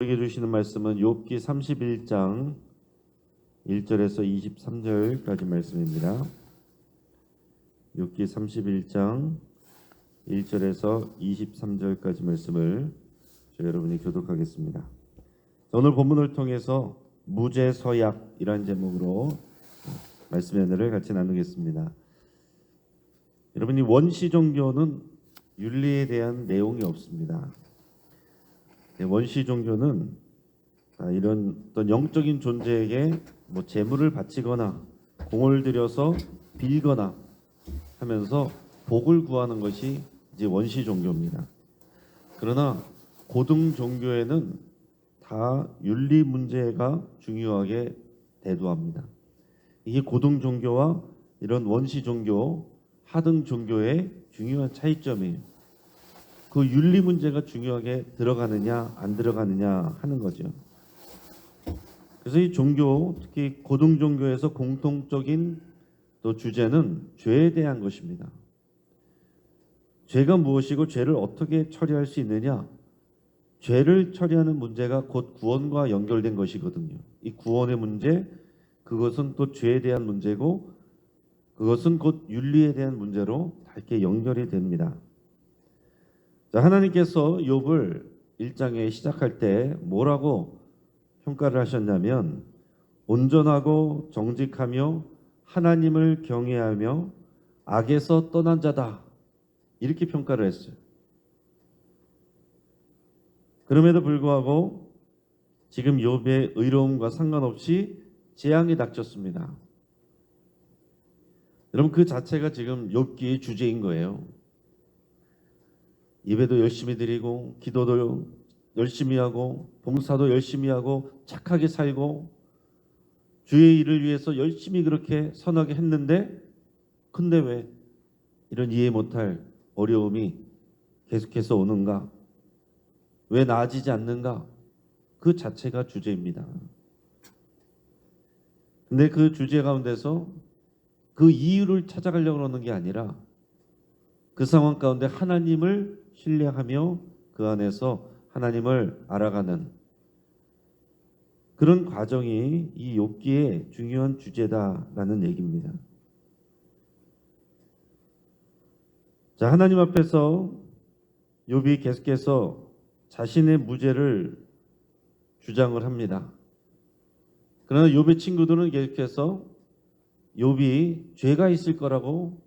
우리에게 주시는 말씀은 욥기 31장 1절에서 23절까지 말씀입니다. 욥기 31장 1절에서 23절까지 말씀을 여러분이 교독하겠습니다. 오늘 본문을 통해서 무죄서약이라는 제목으로 말씀의 은혜를 같이 나누겠습니다. 여러분이 원시 종교는 윤리에 대한 내용이 없습니다. 원시 종교는 이런 어떤 영적인 존재에게 재물을 바치거나 공을 들여서 빌거나 하면서 복을 구하는 것이 이제 원시 종교입니다. 그러나 고등 종교에는 다 윤리 문제가 중요하게 대두합니다. 이게 고등 종교와 이런 원시 종교, 하등 종교의 중요한 차이점이에요. 그 윤리 문제가 중요하게 들어가느냐 안 들어가느냐 하는 거죠. 그래서 이 종교, 특히 고등 종교에서 공통적인 또 주제는 죄에 대한 것입니다. 죄가 무엇이고 죄를 어떻게 처리할 수 있느냐, 죄를 처리하는 문제가 곧 구원과 연결된 것이거든요. 이 구원의 문제, 그것은 또 죄에 대한 문제고, 그것은 곧 윤리에 대한 문제로 이렇게 연결이 됩니다. 자, 하나님께서 욥을 1장에 시작할 때 뭐라고 평가를 하셨냐면, 온전하고 정직하며 하나님을 경외하며 악에서 떠난 자다, 이렇게 평가를 했어요. 그럼에도 불구하고 지금 욥의 의로움과 상관없이 재앙이 닥쳤습니다. 여러분, 그 자체가 지금 욥기의 주제인 거예요. 예배도 열심히 드리고 기도도 열심히 하고 봉사도 열심히 하고 착하게 살고 주의 일을 위해서 열심히 그렇게 선하게 했는데, 근데 왜 이런 이해 못할 어려움이 계속해서 오는가? 왜 나아지지 않는가? 그 자체가 주제입니다. 근데 그 주제 가운데서 그 이유를 찾아가려고 하는 게 아니라 그 상황 가운데 하나님을 신뢰하며 그 안에서 하나님을 알아가는 그런 과정이 이 욥기의 중요한 주제다라는 얘기입니다. 자, 하나님 앞에서 욥이 계속해서 자신의 무죄를 주장을 합니다. 그러나 욥의 친구들은 계속해서 욥이 죄가 있을 거라고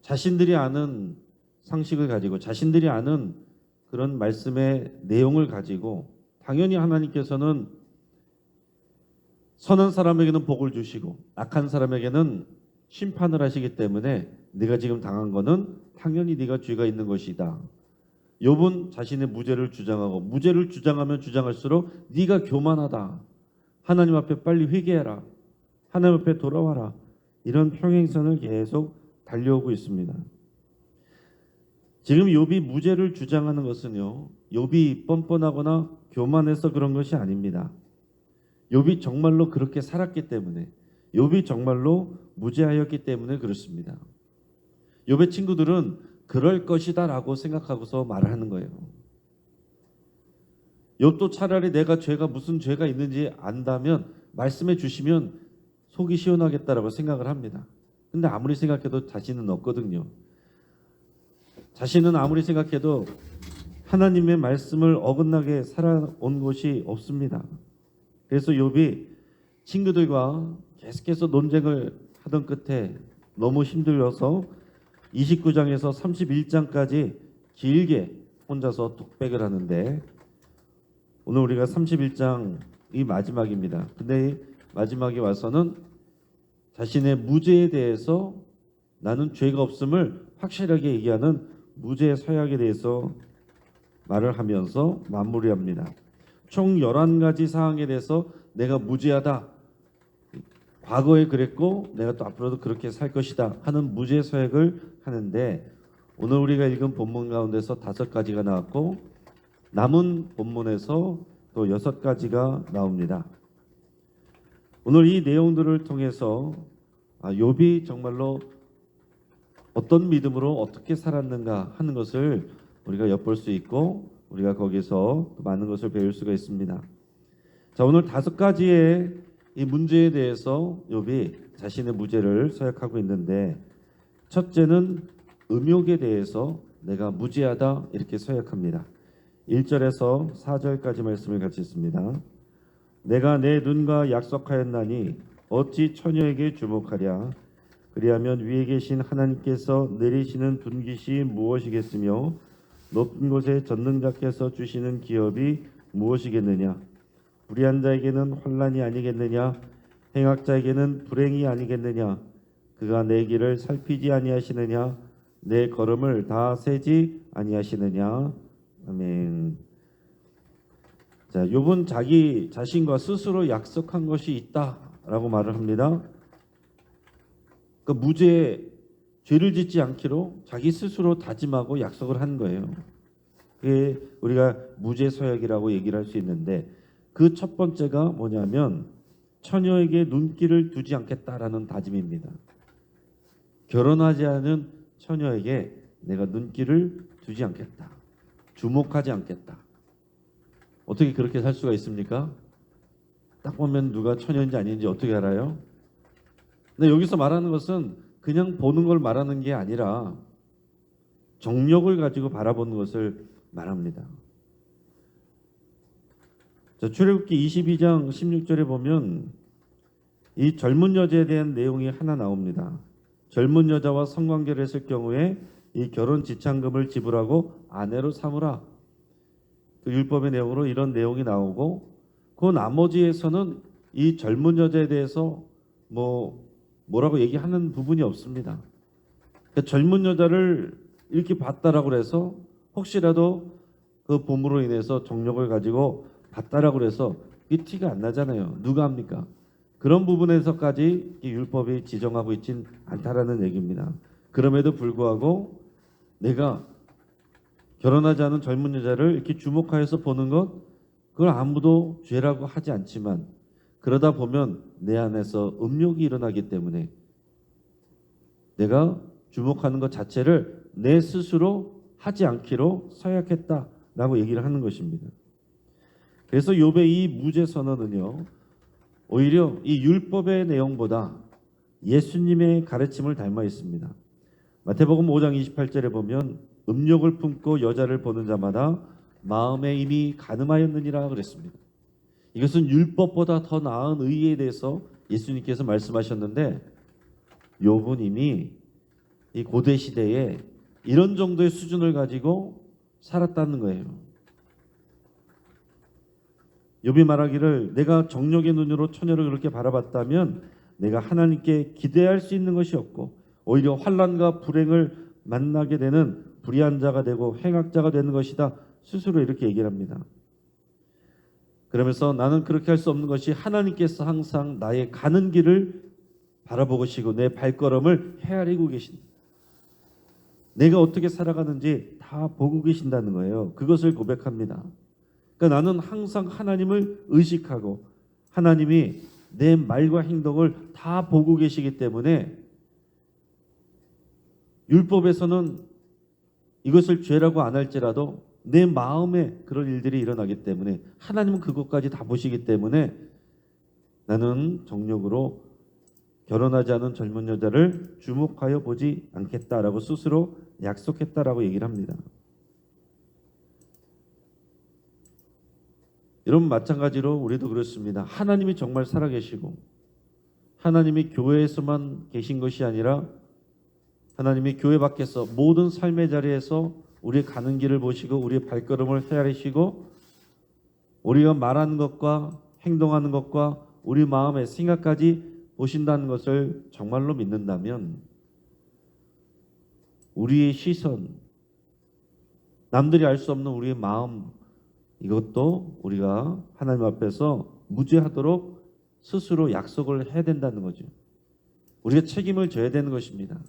자신들이 아는 상식을 가지고 자신들이 아는 그런 말씀의 내용을 가지고, 당연히 하나님께서는 선한 사람에게는 복을 주시고 악한 사람에게는 심판을 하시기 때문에 네가 지금 당한 거는 당연히 네가 죄가 있는 것이다. 욥은 자신의 무죄를 주장하고, 무죄를 주장하면 주장할수록 네가 교만하다, 하나님 앞에 빨리 회개해라, 하나님 앞에 돌아와라, 이런 평행선을 계속 달려오고 있습니다. 지금 욥이 무죄를 주장하는 것은요, 욥이 뻔뻔하거나 교만해서 그런 것이 아닙니다. 욥이 정말로 그렇게 살았기 때문에, 욥이 정말로 무죄하였기 때문에 그렇습니다. 욥의 친구들은 그럴 것이다 라고 생각하고서 말을 하는 거예요. 욥도 차라리 내가 무슨 죄가 있는지 안다면 말씀해 주시면 속이 시원하겠다라고 생각을 합니다. 근데 아무리 생각해도 자신은 없거든요. 자신은 아무리 생각해도 하나님의 말씀을 어긋나게 살아온 것이 없습니다. 그래서 욥이 친구들과 계속해서 논쟁을 하던 끝에 너무 힘들어서 29장에서 31장까지 길게 혼자서 독백을 하는데, 오늘 우리가 31장이 마지막입니다. 근데 마지막에 와서는 자신의 무죄에 대해서, 나는 죄가 없음을 확실하게 얘기하는 무죄 서약에 대해서 말을 하면서 마무리합니다. 총 11가지 사항에 대해서 내가 무죄하다, 과거에 그랬고 내가 또 앞으로도 그렇게 살 것이다 하는 무죄 서약을 하는데, 오늘 우리가 읽은 본문 가운데서 5가지가 나왔고 남은 본문에서 또 6가지가 나옵니다. 오늘 이 내용들을 통해서 욥이 정말로 어떤 믿음으로 어떻게 살았는가 하는 것을 우리가 엿볼 수 있고, 우리가 거기서 또 많은 것을 배울 수가 있습니다. 자, 오늘 5가지의 이 문제에 대해서 욥이 자신의 무죄를 서약하고 있는데, 첫째는 음욕에 대해서 내가 무죄하다 이렇게 서약합니다. 1절에서 4절까지 말씀을 같이 읽습니다. 내가 내 눈과 약속하였나니 어찌 처녀에게 주목하랴. 그리하면 위에 계신 하나님께서 내리시는 분깃이 무엇이겠으며 높은 곳에 전능자께서 주시는 기업이 무엇이겠느냐. 불의한 자에게는 환난이 아니겠느냐. 행악자에게는 불행이 아니겠느냐. 그가 내 길을 살피지 아니하시느냐. 내 걸음을 다 세지 아니하시느냐. 아멘. 자, 욥은 자기 자신과 스스로 약속한 것이 있다라고 말을 합니다. 그 무죄, 죄를 짓지 않기로 자기 스스로 다짐하고 약속을 한 거예요. 그게 우리가 무죄 서약이라고 얘기를 할 수 있는데, 그 첫 번째가 뭐냐면 처녀에게 눈길을 두지 않겠다라는 다짐입니다. 결혼하지 않은 처녀에게 내가 눈길을 두지 않겠다, 주목하지 않겠다. 어떻게 그렇게 살 수가 있습니까? 딱 보면 누가 처녀인지 아닌지 어떻게 알아요? 근데 여기서 말하는 것은 그냥 보는 걸 말하는 게 아니라 정력을 가지고 바라보는 것을 말합니다. 자, 출애굽기 22장 16절에 보면 이 젊은 여자에 대한 내용이 하나 나옵니다. 젊은 여자와 성관계를 했을 경우에 이 결혼 지참금을 지불하고 아내로 삼으라. 그 율법의 내용으로 이런 내용이 나오고, 그 나머지에서는 이 젊은 여자에 대해서 뭐라고 얘기하는 부분이 없습니다. 그러니까 젊은 여자를 이렇게 봤다라고 해서 혹시라도 그 부모로 인해서 정력을 가지고 봤다라고 해서 이 티가 안 나잖아요. 누가 합니까? 그런 부분에서까지 이 율법이 지정하고 있진 않다라는 얘기입니다. 그럼에도 불구하고 내가 결혼하지 않은 젊은 여자를 이렇게 주목하여서 보는 것, 그걸 아무도 죄라고 하지 않지만 그러다 보면 내 안에서 음욕이 일어나기 때문에 내가 주목하는 것 자체를 내 스스로 하지 않기로 서약했다라고 얘기를 하는 것입니다. 그래서 욥의 이 무죄 선언은요, 오히려 이 율법의 내용보다 예수님의 가르침을 닮아 있습니다. 마태복음 5장 28절에 보면 음욕을 품고 여자를 보는 자마다 마음에 이미 간음하였느니라 그랬습니다. 이것은 율법보다 더 나은 의에 대해서 예수님께서 말씀하셨는데, 욥은 이미 이 고대 시대에 이런 정도의 수준을 가지고 살았다는 거예요. 욥이 말하기를 내가 정욕의 눈으로 처녀를 그렇게 바라봤다면 내가 하나님께 기대할 수 있는 것이 없고 오히려 환난과 불행을 만나게 되는 불의한 자가 되고 행악자가 되는 것이다. 스스로 이렇게 얘기를 합니다. 그러면서 나는 그렇게 할 수 없는 것이 하나님께서 항상 나의 가는 길을 바라보고 계시고 내 발걸음을 헤아리고 계신다. 내가 어떻게 살아가는지 다 보고 계신다는 거예요. 그것을 고백합니다. 그러니까 나는 항상 하나님을 의식하고 하나님이 내 말과 행동을 다 보고 계시기 때문에 율법에서는 이것을 죄라고 안 할지라도 내 마음에 그런 일들이 일어나기 때문에 하나님은 그것까지 다 보시기 때문에 나는 정욕으로 결혼하지 않은 젊은 여자를 주목하여 보지 않겠다라고 스스로 약속했다라고 얘기를 합니다. 여러분, 마찬가지로 우리도 그렇습니다. 하나님이 정말 살아계시고 하나님이 교회에서만 계신 것이 아니라 하나님이 교회 밖에서 모든 삶의 자리에서 우리의 가는 길을 보시고 우리의 발걸음을 헤아리시고 우리가 말하는 것과 행동하는 것과 우리 마음의 생각까지 보신다는 것을 정말로 믿는다면 우리의 시선, 남들이 알 수 없는 우리의 마음, 이것도 우리가 하나님 앞에서 무죄하도록 스스로 약속을 해야 된다는 거죠. 우리가 책임을 져야 되는 것입니다.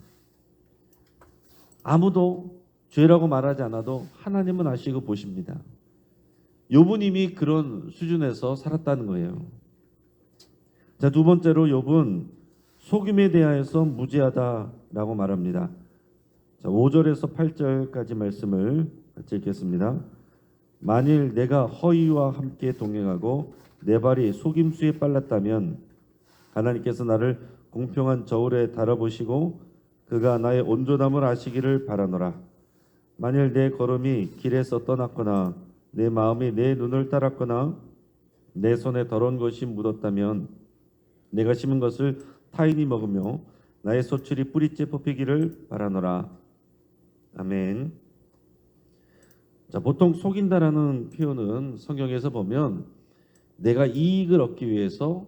아무도 죄라고 말하지 않아도 하나님은 아시고 보십니다. 욥은 이미 그런 수준에서 살았다는 거예요. 자, 두 번째로 욥은 속임에 대하여서 무죄하다라고 말합니다. 자, 5절에서 8절까지 말씀을 같이 읽겠습니다. 만일 내가 허위와 함께 동행하고 내 발이 속임수에 빨랐다면 하나님께서 나를 공평한 저울에 달아보시고 그가 나의 온전함을 아시기를 바라노라. 만일 내 걸음이 길에서 떠났거나 내 마음이 내 눈을 따랐거나 내 손에 더러운 것이 묻었다면 내가 심은 것을 타인이 먹으며 나의 소출이 뿌리째 뽑히기를 바라노라. 아멘. 자, 보통 속인다라는 표현은 성경에서 보면 내가 이익을 얻기 위해서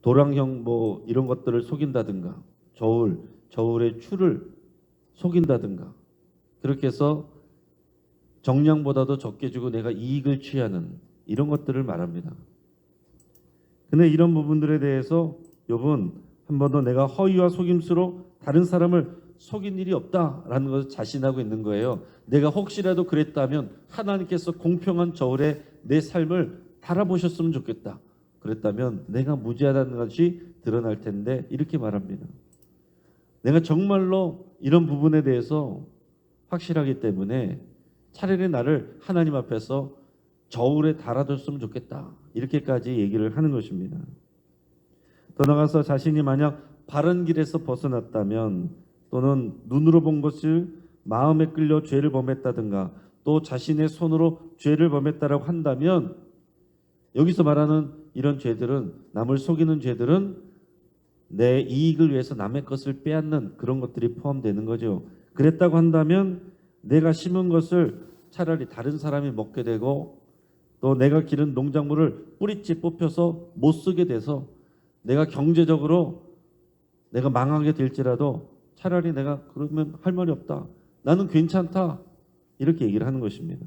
도랑형 뭐 이런 것들을 속인다든가 저울의 추를 속인다든가 그렇게 해서 정량보다도 적게 주고 내가 이익을 취하는 이런 것들을 말합니다. 근데 이런 부분들에 대해서 욥은 한 번도 내가 허위와 속임수로 다른 사람을 속인 일이 없다라는 것을 자신하고 있는 거예요. 내가 혹시라도 그랬다면 하나님께서 공평한 저울에 내 삶을 달아보셨으면 좋겠다. 그랬다면 내가 무죄하다는 것이 드러날 텐데 이렇게 말합니다. 내가 정말로 이런 부분에 대해서 확실하기 때문에 차라리 나를 하나님 앞에서 저울에 달아줬으면 좋겠다. 이렇게까지 얘기를 하는 것입니다. 더 나아가서 자신이 만약 바른 길에서 벗어났다면 또는 눈으로 본 것을 마음에 끌려 죄를 범했다든가 또 자신의 손으로 죄를 범했다라고 한다면 여기서 말하는 이런 죄들은 남을 속이는 죄들은 내 이익을 위해서 남의 것을 빼앗는 그런 것들이 포함되는 거죠. 그랬다고 한다면 내가 심은 것을 차라리 다른 사람이 먹게 되고 또 내가 기른 농작물을 뿌리째 뽑혀서 못 쓰게 돼서 내가 경제적으로 내가 망하게 될지라도 차라리 내가 그러면 할 말이 없다. 나는 괜찮다. 이렇게 얘기를 하는 것입니다.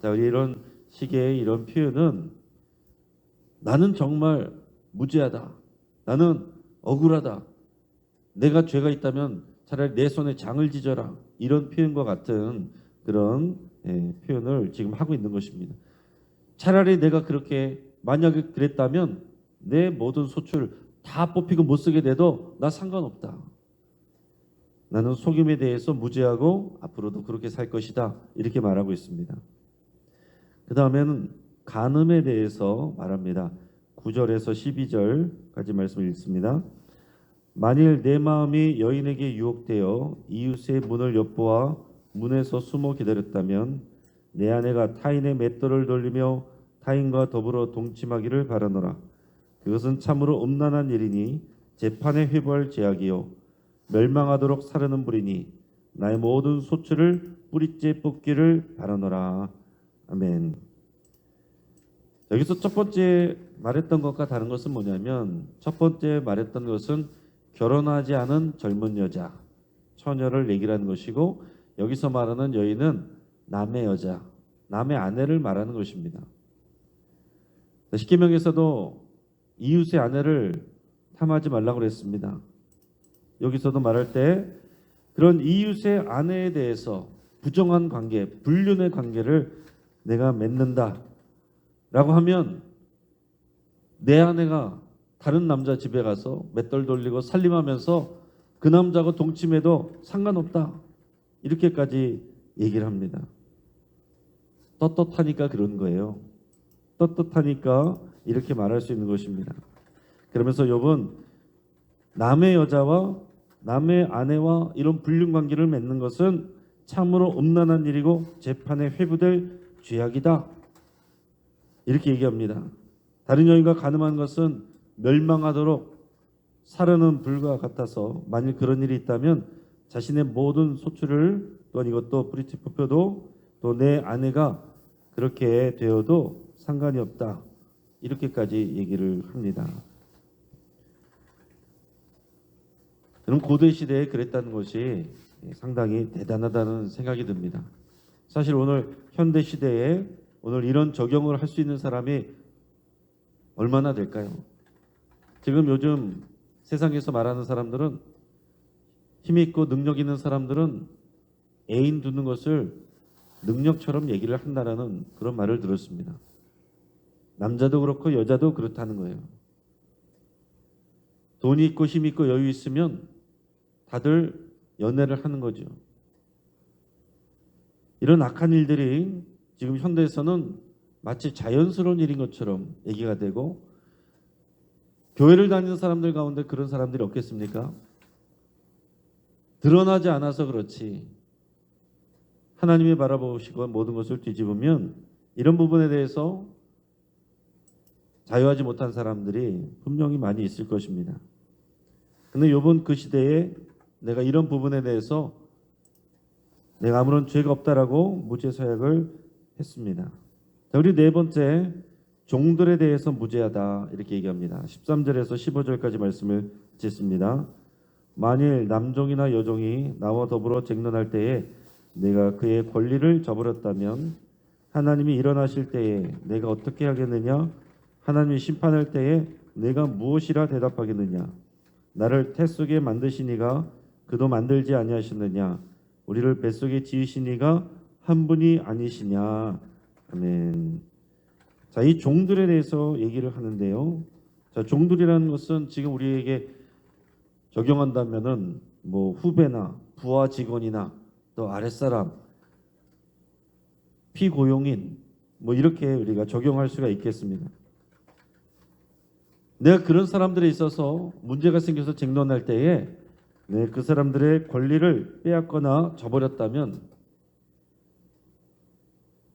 자, 우리 이런 식의 이런 표현은 나는 정말 무죄하다. 나는 억울하다. 내가 죄가 있다면 차라리 내 손에 장을 지져라. 이런 표현과 같은 그런 표현을 지금 하고 있는 것입니다. 차라리 내가 그렇게 만약에 그랬다면 내 모든 소출 다 뽑히고 못 쓰게 돼도 나 상관없다. 나는 속임에 대해서 무죄하고 앞으로도 그렇게 살 것이다. 이렇게 말하고 있습니다. 그 다음에는 간음에 대해서 말합니다. 9절에서 12절까지 말씀을 읽습니다. 만일 내 마음이 여인에게 유혹되어 이웃의 문을 엿보아 문에서 숨어 기다렸다면 내 아내가 타인의 맷돌을 돌리며 타인과 더불어 동침하기를 바라노라. 그것은 참으로 음란한 일이니 재판에 회부할 죄악이요 멸망하도록 사르는 불이니 나의 모든 소출을 뿌리째 뽑기를 바라노라. 아멘. 여기서 첫 번째 말했던 것과 다른 것은 뭐냐면 첫 번째 말했던 것은 결혼하지 않은 젊은 여자, 처녀를 얘기하는 것이고 여기서 말하는 여인은 남의 여자, 남의 아내를 말하는 것입니다. 십계명에서도 이웃의 아내를 탐하지 말라고 그랬습니다. 여기서도 말할 때 그런 이웃의 아내에 대해서 부정한 관계, 불륜의 관계를 내가 맺는다 라고 하면 내 아내가 다른 남자 집에 가서 맷돌 돌리고 살림하면서 그 남자하고 동침해도 상관없다. 이렇게까지 얘기를 합니다. 떳떳하니까 그런 거예요. 떳떳하니까 이렇게 말할 수 있는 것입니다. 그러면서 욥은 남의 여자와 남의 아내와 이런 불륜 관계를 맺는 것은 참으로 음란한 일이고 재판에 회부될 죄악이다. 이렇게 얘기합니다. 다른 여인과 간음한 것은 멸망하도록 사르는 불과 같아서 만일 그런 일이 있다면 자신의 모든 소출을 또한 이것도 뿌리째 뽑혀도 또 내 아내가 그렇게 되어도 상관이 없다. 이렇게까지 얘기를 합니다. 그럼 고대 시대에 그랬다는 것이 상당히 대단하다는 생각이 듭니다. 사실 오늘 현대 시대에 오늘 이런 적용을 할 수 있는 사람이 얼마나 될까요? 지금 요즘 세상에서 말하는 사람들은 힘 있고 능력 있는 사람들은 애인 두는 것을 능력처럼 얘기를 한다라는 그런 말을 들었습니다. 남자도 그렇고 여자도 그렇다는 거예요. 돈이 있고 힘 있고 여유 있으면 다들 연애를 하는 거죠. 이런 악한 일들이 지금 현대에서는 마치 자연스러운 일인 것처럼 얘기가 되고, 교회를 다니는 사람들 가운데 그런 사람들이 없겠습니까? 드러나지 않아서 그렇지 하나님이 바라보시고 모든 것을 뒤집으면 이런 부분에 대해서 자유하지 못한 사람들이 분명히 많이 있을 것입니다. 근데 요번 그 시대에 내가 이런 부분에 대해서 내가 아무런 죄가 없다라고 무죄서약을 했습니다. 자, 우리 네 번째, 종들에 대해서 무죄하다 이렇게 얘기합니다. 13절에서 15절까지 말씀을 짓습니다. 만일 남종이나 여종이 나와 더불어 쟁론할 때에 내가 그의 권리를 저버렸다면 하나님이 일어나실 때에 내가 어떻게 하겠느냐? 하나님이 심판할 때에 내가 무엇이라 대답하겠느냐? 나를 태 속에 만드시니가 그도 만들지 아니하셨느냐? 우리를 뱃속에 지으시니가 한 분이 아니시냐? 아멘. 자, 이 종들에 대해서 얘기를 하는데요. 자, 종들이라는 것은 지금 우리에게 적용한다면은 뭐 후배나 부하 직원이나 또 아랫사람, 피고용인 뭐 이렇게 우리가 적용할 수가 있겠습니다. 내가 그런 사람들에 있어서 문제가 생겨서 쟁론할 때에 그 사람들의 권리를 빼앗거나 저버렸다면,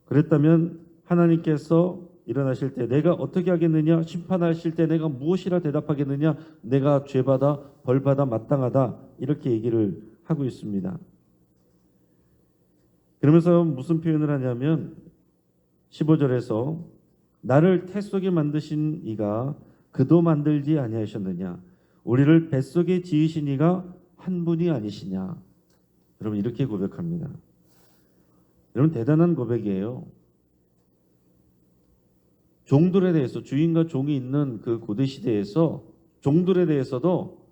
그랬다면 하나님께서 일어나실 때 내가 어떻게 하겠느냐? 심판하실 때 내가 무엇이라 대답하겠느냐? 내가 죄받아 벌받아 마땅하다 이렇게 얘기를 하고 있습니다. 그러면서 무슨 표현을 하냐면 15절에서 나를 태 속에 만드신 이가 그도 만들지 아니하셨느냐? 우리를 뱃속에 지으신 이가 한 분이 아니시냐? 여러분 이렇게 고백합니다. 여러분 대단한 고백이에요. 종들에 대해서, 주인과 종이 있는 그 고대 시대에서 종들에 대해서도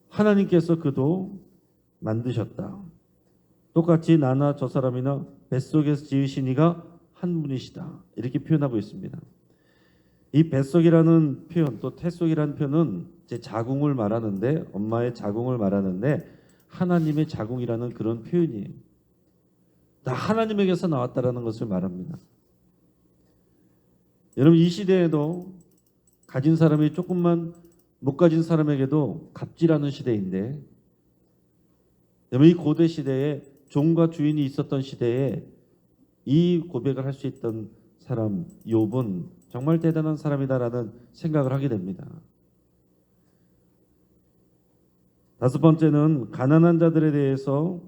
하나님께서 그도 만드셨다. 똑같이 나나 저 사람이나 뱃속에서 지으신 이가 한 분이시다. 이렇게 표현하고 있습니다. 이 뱃속이라는 표현, 또 태속이라는 표현은 제 자궁을 말하는데, 엄마의 자궁을 말하는데 하나님의 자궁이라는 그런 표현이에요. 다 하나님에게서 나왔다라는 것을 말합니다. 여러분 이 시대에도 가진 사람이 조금만 못 가진 사람에게도 갑질하는 시대인데, 여러분 이 고대 시대에 종과 주인이 있었던 시대에 이 고백을 할 수 있던 사람 욥은 정말 대단한 사람이다라는 생각을 하게 됩니다. 다섯 번째는 가난한 자들에 대해서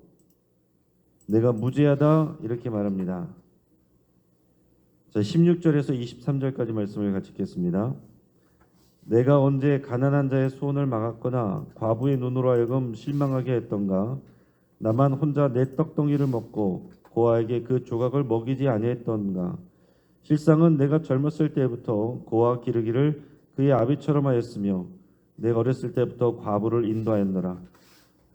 내가 무죄하다 이렇게 말합니다. 자, 16절에서 23절까지 말씀을 같이 읽겠습니다. 내가 언제 가난한 자의 소원을 막았거나 과부의 눈으로 하여금 실망하게 했던가? 나만 혼자 내 떡덩이를 먹고 고아에게 그 조각을 먹이지 아니했던가? 실상은 내가 젊었을 때부터 고아 기르기를 그의 아비처럼 하였으며 내가 어렸을 때부터 과부를 인도하였노라.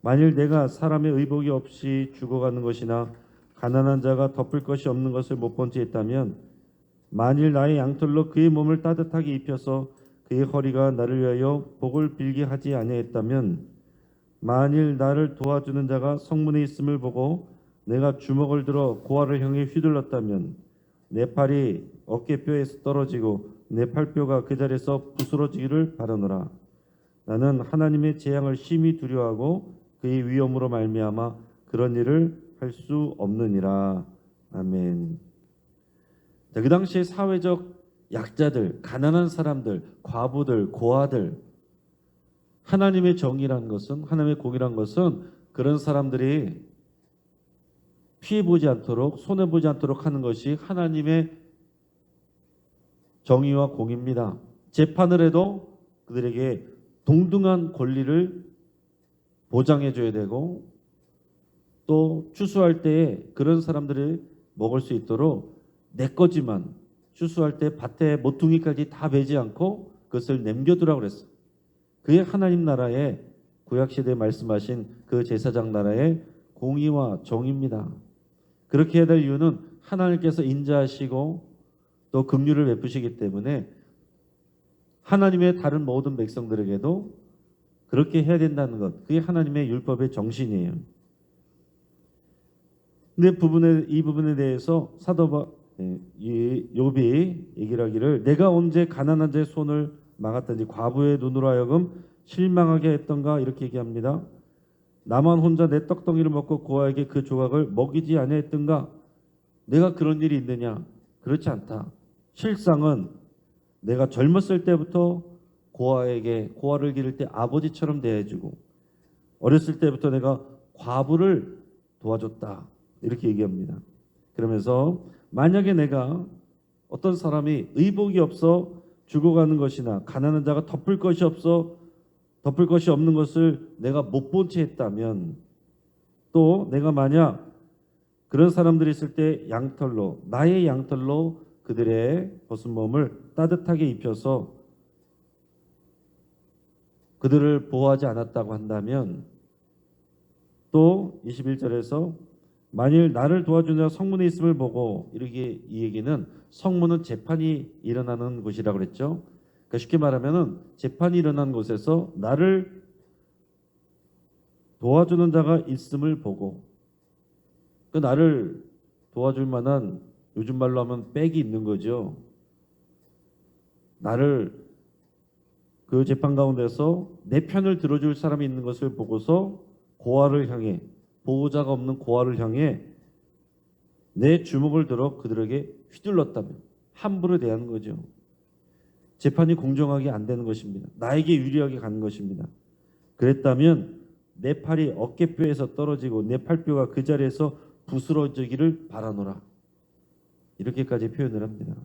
만일 내가 사람의 의복이 없이 죽어가는 것이나 가난한 자가 덮을 것이 없는 것을 못 본 채 있다면, 만일 나의 양털로 그의 몸을 따뜻하게 입혀서 그의 허리가 나를 위하여 복을 빌게 하지 아니했다면, 만일 나를 도와주는 자가 성문에 있음을 보고 내가 주먹을 들어 고아를 향해 휘둘렀다면, 내 팔이 어깨뼈에서 떨어지고 내 팔뼈가 그 자리에서 부스러지기를 바라노라. 나는 하나님의 재앙을 심히 두려워하고 그의 위엄으로 말미암아 그런 일을 할 수 없느니라. 아멘. 자, 그 당시에 사회적 약자들, 가난한 사람들, 과부들, 고아들, 하나님의 정의란 것은, 하나님의 공의란 것은 그런 사람들이 피해보지 않도록, 손해보지 않도록 하는 것이 하나님의 정의와 공의입니다. 재판을 해도 그들에게 동등한 권리를 보장해줘야 되고, 또 추수할 때에 그런 사람들이 먹을 수 있도록 내 거지만 추수할 때 밭에 모퉁이까지 다 베지 않고 그것을 남겨두라고 그랬어요. 그게 하나님 나라의 구약시대에 말씀하신 그 제사장 나라의 공의와 정의입니다. 그렇게 해야 될 이유는 하나님께서 인자하시고 또 긍휼을 베푸시기 때문에 하나님의 다른 모든 백성들에게도 그렇게 해야 된다는 것, 그게 하나님의 율법의 정신이에요. 근데 이 부분에 대해서 이 욥이 얘기를 하기를 내가 언제 가난한 자의 손을 막았든지 과부의 눈으로 하여금 실망하게 했던가 이렇게 얘기합니다. 나만 혼자 내 떡덩이를 먹고 고아에게 그 조각을 먹이지 아니했던가? 내가 그런 일이 있느냐? 그렇지 않다. 실상은 내가 젊었을 때부터 고아를 기를 때 아버지처럼 대해주고 어렸을 때부터 내가 과부를 도와줬다. 이렇게 얘기합니다. 그러면서 만약에 내가 어떤 사람이 의복이 없어 죽어가는 것이나 가난한 자가 덮을 것이 없는 것을 내가 못 본 채 했다면, 또 내가 만약 그런 사람들이 있을 때 나의 양털로 그들의 벗은 몸을 따뜻하게 입혀서 그들을 보호하지 않았다고 한다면, 또 21절에서 만일 나를 도와주는 성문에 있음을 보고, 이렇게 이 얘기는 성문은 재판이 일어나는 곳이라고 그랬죠. 그러니까 쉽게 말하면은 재판이 일어난 곳에서 나를 도와주는 자가 있음을 보고, 그 나를 도와줄 만한, 요즘 말로 하면 백이 있는 거죠. 나를 그 재판 가운데서 내 편을 들어줄 사람이 있는 것을 보고서 고아를 향해, 보호자가 없는 고아를 향해 내 주먹을 들어 그들에게 휘둘렀다면 함부로 대하는 거죠. 재판이 공정하게 안 되는 것입니다. 나에게 유리하게 가는 것입니다. 그랬다면 내 팔이 어깨뼈에서 떨어지고 내 팔뼈가 그 자리에서 부스러지기를 바라노라. 이렇게까지 표현을 합니다.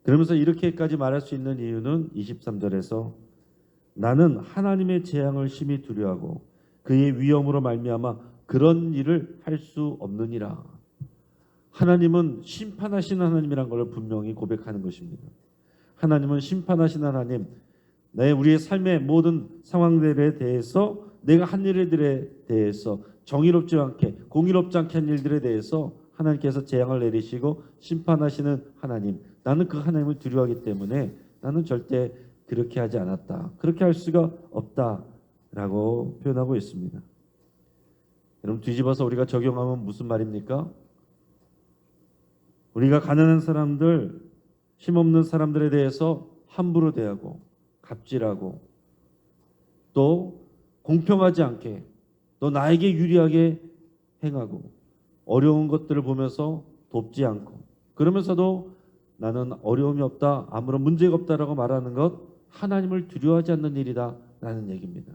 그러면서 이렇게까지 말할 수 있는 이유는 23절에서 나는 하나님의 재앙을 심히 두려워하고 그의 위엄으로 말미암아 그런 일을 할 수 없느니라. 하나님은 심판하시는 하나님이란 것을 분명히 고백하는 것입니다. 하나님은 심판하시는 하나님, 우리의 삶의 모든 상황들에 대해서, 내가 한 일들에 대해서 정의롭지 않게, 공의롭지 않게 한 일들에 대해서 하나님께서 재앙을 내리시고 심판하시는 하나님, 나는 그 하나님을 두려워하기 때문에 나는 절대 그렇게 하지 않았다, 그렇게 할 수가 없다라고 표현하고 있습니다. 여러분, 뒤집어서 우리가 적용하면 무슨 말입니까? 우리가 가난한 사람들, 힘없는 사람들에 대해서 함부로 대하고 갑질하고 또 공평하지 않게, 또 나에게 유리하게 행하고 어려운 것들을 보면서 돕지 않고, 그러면서도 나는 어려움이 없다, 아무런 문제가 없다라고 말하는 것, 하나님을 두려워하지 않는 일이다 라는 얘기입니다.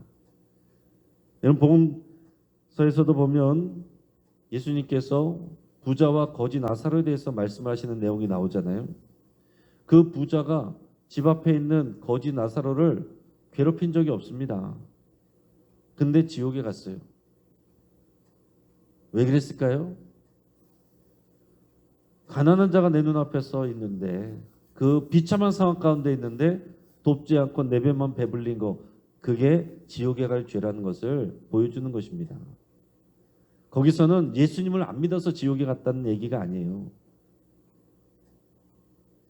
여러분, 복음서에서도 보면 예수님께서 부자와 거지 나사로에 대해서 말씀하시는 내용이 나오잖아요. 그 부자가 집 앞에 있는 거지 나사로를 괴롭힌 적이 없습니다. 근데 지옥에 갔어요. 왜 그랬을까요? 가난한 자가 내 눈앞에 서 있는데, 그 비참한 상황 가운데 있는데 돕지 않고 내 배만 배불린 거, 그게 지옥에 갈 죄라는 것을 보여주는 것입니다. 거기서는 예수님을 안 믿어서 지옥에 갔다는 얘기가 아니에요.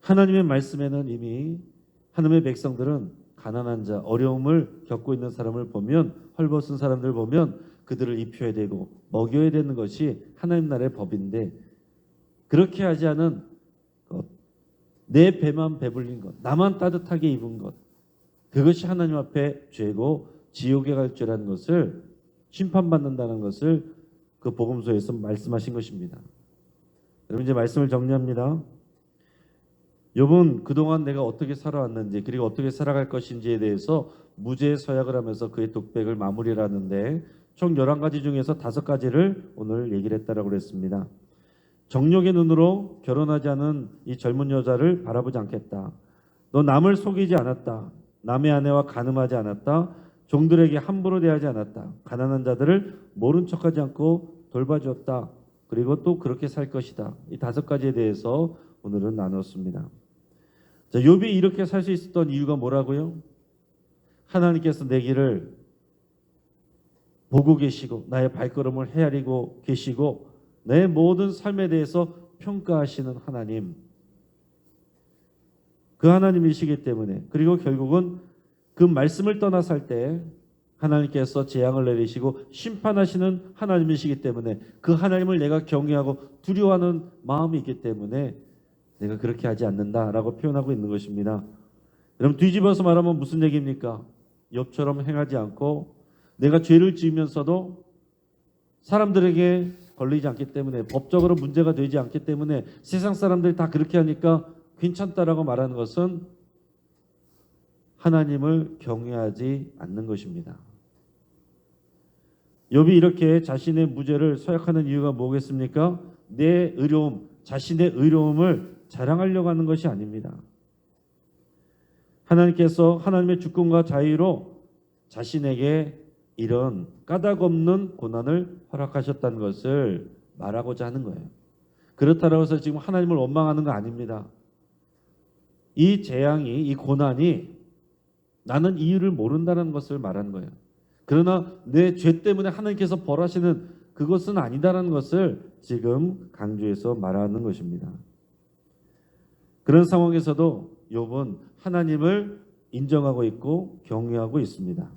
하나님의 말씀에는 이미 하나님의 백성들은 가난한 자, 어려움을 겪고 있는 사람을 보면, 헐벗은 사람들을 보면 그들을 입혀야 되고 먹여야 되는 것이 하나님 나라의 법인데, 그렇게 하지 않은 것, 내 배만 배불린 것, 나만 따뜻하게 입은 것, 그것이 하나님 앞에 죄고 지옥에 갈 죄라는 것을, 심판받는다는 것을 그 복음서에서 말씀하신 것입니다. 여러분, 이제 말씀을 정리합니다. 욥은 그동안 내가 어떻게 살아왔는지, 그리고 어떻게 살아갈 것인지에 대해서 무죄 서약을 하면서 그의 독백을 마무리를 하는데, 총 11가지 중에서 5가지를 오늘 얘기를 했다라고 그랬습니다. 정욕의 눈으로 결혼하지 않은 이 젊은 여자를 바라보지 않겠다. 너 남을 속이지 않았다. 남의 아내와 간음하지 않았다. 종들에게 함부로 대하지 않았다. 가난한 자들을 모른 척하지 않고 돌봐주었다. 그리고 또 그렇게 살 것이다. 이 5가지에 대해서 오늘은 나눴습니다. 자, 욥이 이렇게 살 수 있었던 이유가 뭐라고요? 하나님께서 내 길을 보고 계시고 나의 발걸음을 헤아리고 계시고 내 모든 삶에 대해서 평가하시는 하나님, 그 하나님이시기 때문에, 그리고 결국은 그 말씀을 떠나 살 때 하나님께서 재앙을 내리시고 심판하시는 하나님이시기 때문에 그 하나님을 내가 경외하고 두려워하는 마음이 있기 때문에 내가 그렇게 하지 않는다라고 표현하고 있는 것입니다. 여러분, 뒤집어서 말하면 무슨 얘기입니까? 욥처럼 행하지 않고 내가 죄를 지으면서도 사람들에게 걸리지 않기 때문에, 법적으로 문제가 되지 않기 때문에 세상 사람들이 다 그렇게 하니까 괜찮다라고 말하는 것은 하나님을 경외하지 않는 것입니다. 욥이 이렇게 자신의 무죄를 서약하는 이유가 뭐겠습니까? 내 의로움, 자신의 의로움을 자랑하려고 하는 것이 아닙니다. 하나님께서 하나님의 주권과 자유로 자신에게 이런 까닭 없는 고난을 허락하셨다는 것을 말하고자 하는 거예요. 그렇다고 해서 지금 하나님을 원망하는 거 아닙니다. 이 재앙이, 이 고난이 나는 이유를 모른다는 것을 말하는 거예요. 그러나 내 죄 때문에 하나님께서 벌하시는 그것은 아니다라는 것을 지금 강조해서 말하는 것입니다. 그런 상황에서도 욥은 하나님을 인정하고 있고 경외하고 있습니다.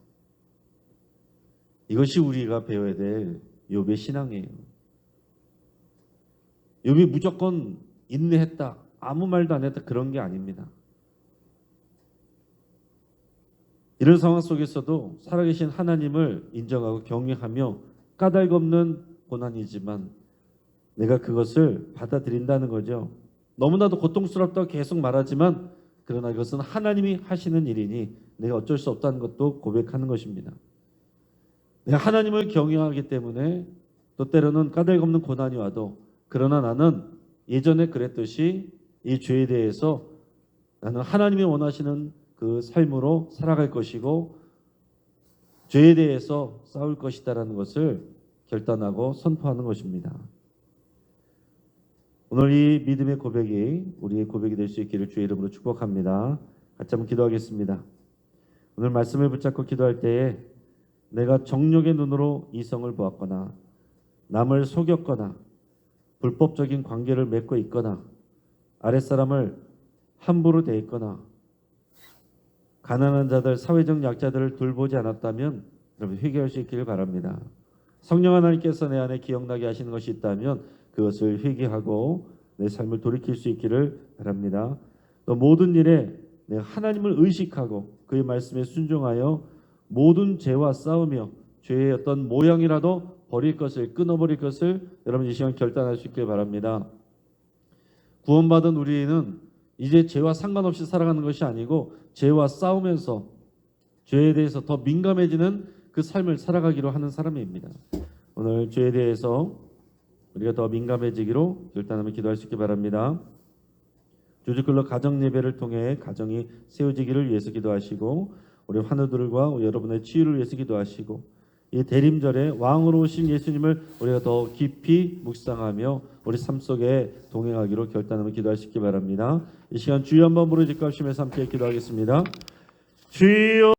이것이 우리가 배워야 될 욥의 신앙이에요. 욥이 무조건 인내했다, 아무 말도 안 했다, 그런 게 아닙니다. 이런 상황 속에서도 살아계신 하나님을 인정하고 경외하며 까닭 없는 고난이지만 내가 그것을 받아들인다는 거죠. 너무나도 고통스럽다고 계속 말하지만 그러나 이것은 하나님이 하시는 일이니 내가 어쩔 수 없다는 것도 고백하는 것입니다. 내가 하나님을 경외하기 때문에 또 때로는 까닭 없는 고난이 와도 그러나 나는 예전에 그랬듯이 이 죄에 대해서 나는 하나님이 원하시는 그 삶으로 살아갈 것이고 죄에 대해서 싸울 것이다라는 것을 결단하고 선포하는 것입니다. 오늘 이 믿음의 고백이 우리의 고백이 될 수 있기를 주의 이름으로 축복합니다. 같이 한번 기도하겠습니다. 오늘 말씀을 붙잡고 기도할 때에 내가 정욕의 눈으로 이성을 보았거나 남을 속였거나 불법적인 관계를 맺고 있거나 아랫사람을 함부로 대했거나 가난한 자들, 사회적 약자들을 돌보지 않았다면 여러분 회개할 수 있기를 바랍니다. 성령 하나님께서 내 안에 기억나게 하시는 것이 있다면 그것을 회개하고 내 삶을 돌이킬 수 있기를 바랍니다. 또 모든 일에 내가 하나님을 의식하고 그의 말씀에 순종하여 모든 죄와 싸우며 죄의 어떤 모양이라도 버릴 것을, 끊어버릴 것을 여러분 이 시간 결단할 수 있기를 바랍니다. 구원받은 우리는 이제 죄와 상관없이 살아가는 것이 아니고 죄와 싸우면서 죄에 대해서 더 민감해지는 그 삶을 살아가기로 하는 사람입니다. 오늘 죄에 대해서 우리가 더 민감해지기로 결단하며 기도할 수 있기 바랍니다. 주주클럽 가정 예배를 통해 가정이 세워지기를 위해서 기도하시고 우리 환우들과 여러분의 치유를 위해서 기도하시고 이 대림절에 왕으로 오신 예수님을 우리가 더 깊이 묵상하며 우리 삶 속에 동행하기로 결단하며 기도할 수 있기 바랍니다. 이 시간 주여 한번 부르짖고 합심해서 함께 기도하겠습니다. 주여